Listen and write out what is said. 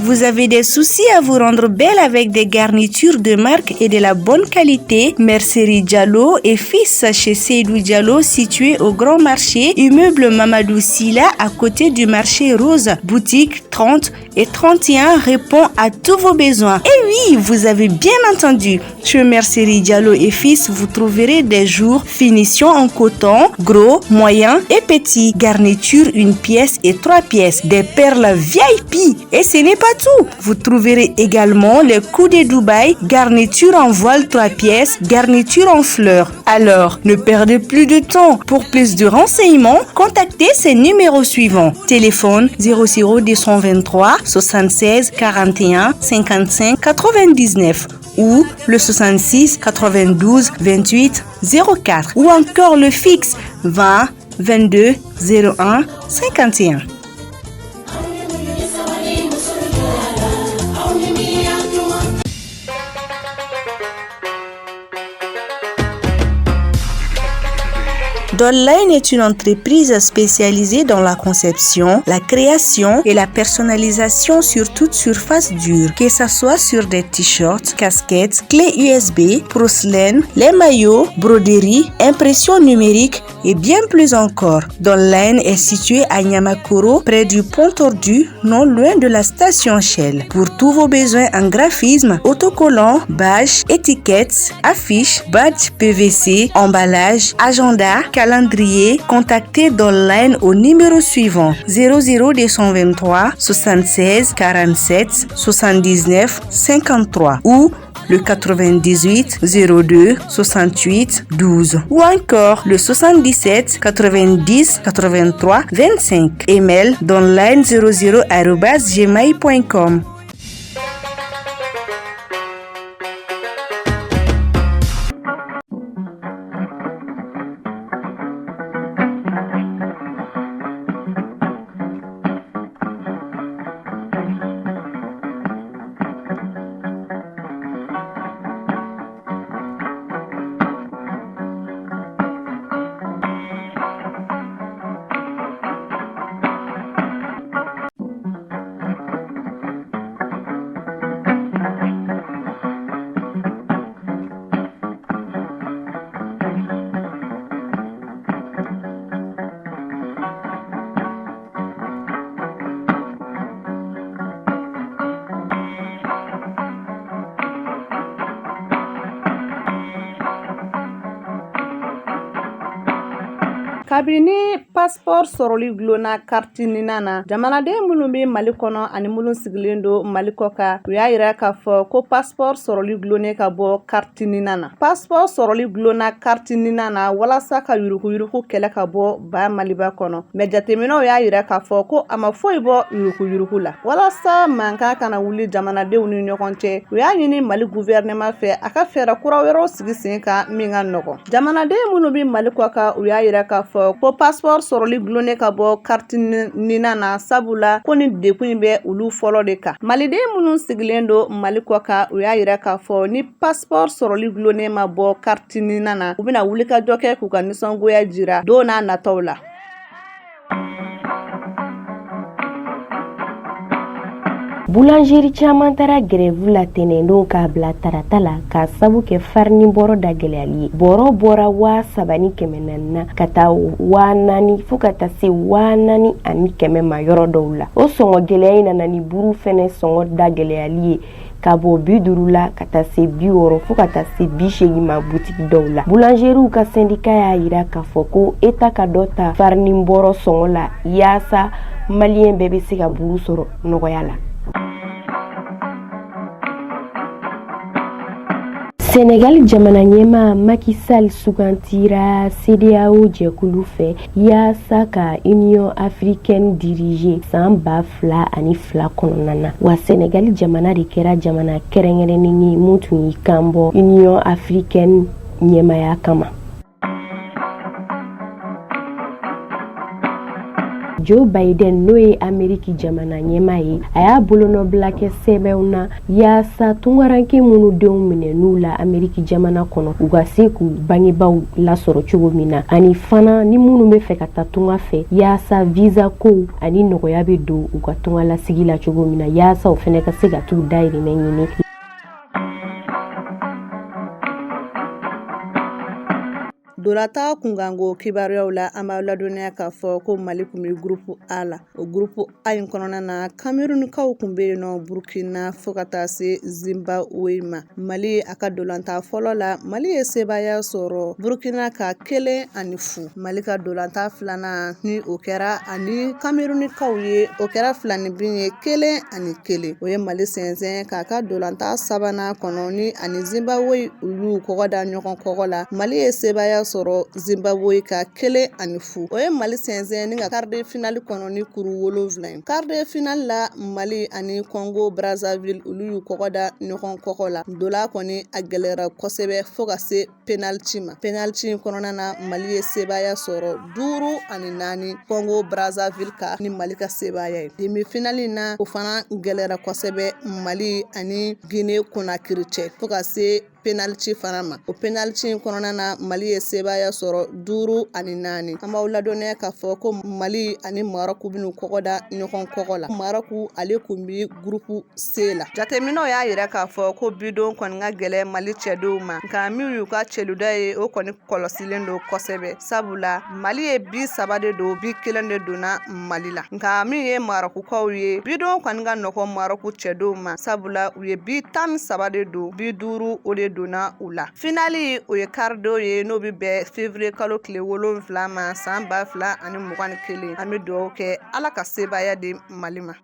Vous avez des soucis à vous rendre belle avec des garnitures de marque et de la bonne qualité? Mercerie Diallo et fils chez Seydou Diallo, situé au Grand Marché, immeuble Mamadou Silla à côté du marché Rose. Boutique 30 et 31 répond à tous vos besoins. Et oui, vous avez bien entendu. Chez Mercerie Diallo et fils, vous trouverez des jours finition en coton, gros, moyen et petit. Garniture une pièce et 3 pièces. Des perles VIP. Et ce n'est pas tout. Vous trouverez également les coudées Dubaï, garniture en voile 3 pièces, garniture en fleurs. Alors, ne perdez plus de temps. Pour plus de renseignements, contactez ces numéros suivants. Téléphone 00223 76 41 55 99 ou le 66 92 28 04 ou encore le fixe 20 22 01 51. Dollline est une entreprise spécialisée dans la conception, la création et la personnalisation sur toute surface dure, que ce soit sur des t-shirts, casquettes, clés USB, porcelaine, les maillots, broderies, impression numérique et bien plus encore. Dollline est situé à Niamakoro, près du pont Tordu, non loin de la station Shell. Pour tous vos besoins en graphisme, autocollants, badges, étiquettes, affiches, badges PVC, emballage, agenda, calendrier, contactez Dollline au numéro suivant 00223 76 47 79 53 ou le 98 02 68 12 ou encore le 77 90 83 25. Email dollline00@gmail.com. Kabini passeport sɔrɔli gulonna carte nana jamanaden minnu bɛ Mali kɔnɔ ani minnu sigilen don Mali kɔ kan u y'a yira k'a fɔ ko passeport sɔrɔli gulonnen ka bɔ carte nana passeport sɔrɔli gulonna carte nana walasa ka yuruguyurugu kɛlɛ ka bɔ ba Maliba kɔnɔ mais jateminɛw y'a yira k'a fɔ ko a ma foyi bɔ yuruguyurugu la walasa mankan kana wuli jamanadenw ni ɲɔgɔn cɛ u y'a ɲini Mali gouvernement fɛ a ka fɛɛrɛ kura wɛrɛw sigi sen kan min ka nɔgɔn jamanaden minnu bɛ Mali kɔ kan u y'a yira k'a fɔ ko passeport sɔrɔli gulonnen ka bɔ carte nina na sabula ko ni dekun bɛ olu fɔlɔ de kan maliden minnu sigilen don Mali kɔ kan u y'a yira k'a fɔ ni passeport sɔrɔli gulonnen ma bɔ carte nina na u bɛna wulikajɔ kɛ k'u ka nisɔngoya jira don n'a nataw la. Boulangerie caman taara grève la tɛnɛndon k'a bila tarata la k'a sabu kɛ farini bɔrɔ dagɛlɛyali ye bɔrɔ bɔra 3,400 na ka taa 4,000 fo ka taa se 4,100 ma yɔrɔ dɔw la o sɔngɔ gɛlɛya in nana ni buru fɛnɛ sɔngɔ dagɛlɛyali ye ka bɔ 50 la ka taa se 60 fo ka taa se 80 ma butiki dɔw la boulangeriw ka syndicat y'a yira k'a fɔ ko état ka dɔ ta farini bɔrɔ sɔngɔ la yaasa maliyɛn bɛɛ bɛ se ka buru sɔrɔ nɔgɔya la. Sénégal jamana ɲɛma Macky Sall sugantira CEDEAO jɛkulu fɛ yaasa ka Union africaine dirige san 2002 kɔnɔna na wa Sénégal jamana de kɛra jamana kɛrɛnkɛrɛnnen ye mun tun y'i kanbɔ Union africaine ɲɛmaya kama. Joe Biden n'o ye Ameriki jamana ɲɛmaa ye a y'a bolonɔbila kɛ sɛbɛnw na yaasa tungaranke minnu denw minɛ n'u la Ameriki jamana kɔnɔ u ka se k'u bangebaaw lasɔrɔ cogo min na ani fana ni minnu bɛ fɛ ka taa tunga fɛ yaasa visa ko ani nɔgɔya bɛ don u ka tunga lasigi la cogo min na yaasa o fana ka se ka t'u dahirimɛ ɲini. Dolata kungango kibaruyaw la an b'a ladɔnniya k'a fɔ ko Mali kun bɛ groupe A la o groupe A in kɔnɔna na Camerounkaw kun bɛ yen nɔ Burkina fo ka taa se Zimbabwe ma. Mali a ka dolanta fɔlɔ la Mali ye sebaya sɔrɔ Burkina ka 1-0. Mali ka dolanta filanan ni o kɛra ani Camerounkaw ye o kɛra 2-1 ye 1-1. O ye Mali sɛnsɛn k'a ka dolanta sabanan kɔnɔ ni ani Zimbabwe olu kɔgɔ da ɲɔgɔn kɔgɔ la. Mali ye sebaya sɔrɔ Zimbabwe ka 1-0. O ye Mali sɛnsɛn ni ka quart de finale kɔnɔ ni kuru 7 ye. Quart de finale la Mali ani Congo Brazzaville olu y'u kɔgɔ da ɲɔgɔn kɔgɔ la. Dola kɔni a gɛlɛyara kosɛbɛ fo ka se penalty ma. Penalty in kɔnɔna na Mali ye sebaya sɔrɔ 5-4 Congo Brazzaville ka ni Mali ka sebaya ye. Demi-finale na o fana gɛlɛyara kosɛbɛ Mali ani Guinée Conakry cɛ fo ka se penalty fana ma. O penalty in kɔnɔna na Mali ye sebaya sɔrɔ 5-4. An b'aw ladɔnniya k'a fɔ ko Mali ani Maroc bɛn'u kɔgɔ da ɲɔgɔn kɔgɔ la. Maroc ale kun bi groupe C la. Jateminɛw y'a yira k'a fɔ ko bidon kɔni ka gɛlɛ Mali cɛdenw ma. Nka min y'u ka cɛluda ye o kɔni kɔlɔsilen don kosɛbɛ. Sabula Mali ye 30 de don 1 de donna Mali la. Nka min ye Marockaw ye bidon kɔni ka nɔgɔ Maroc cɛdenw ma. Sabula u ye 13 de don 50 o de donna u la. Finali o ye cardo ye n'o bɛ bɛn février kalo tile 7 ma san 2021. An bɛ dugawu kɛ Ala ka sebaya di Mali ma.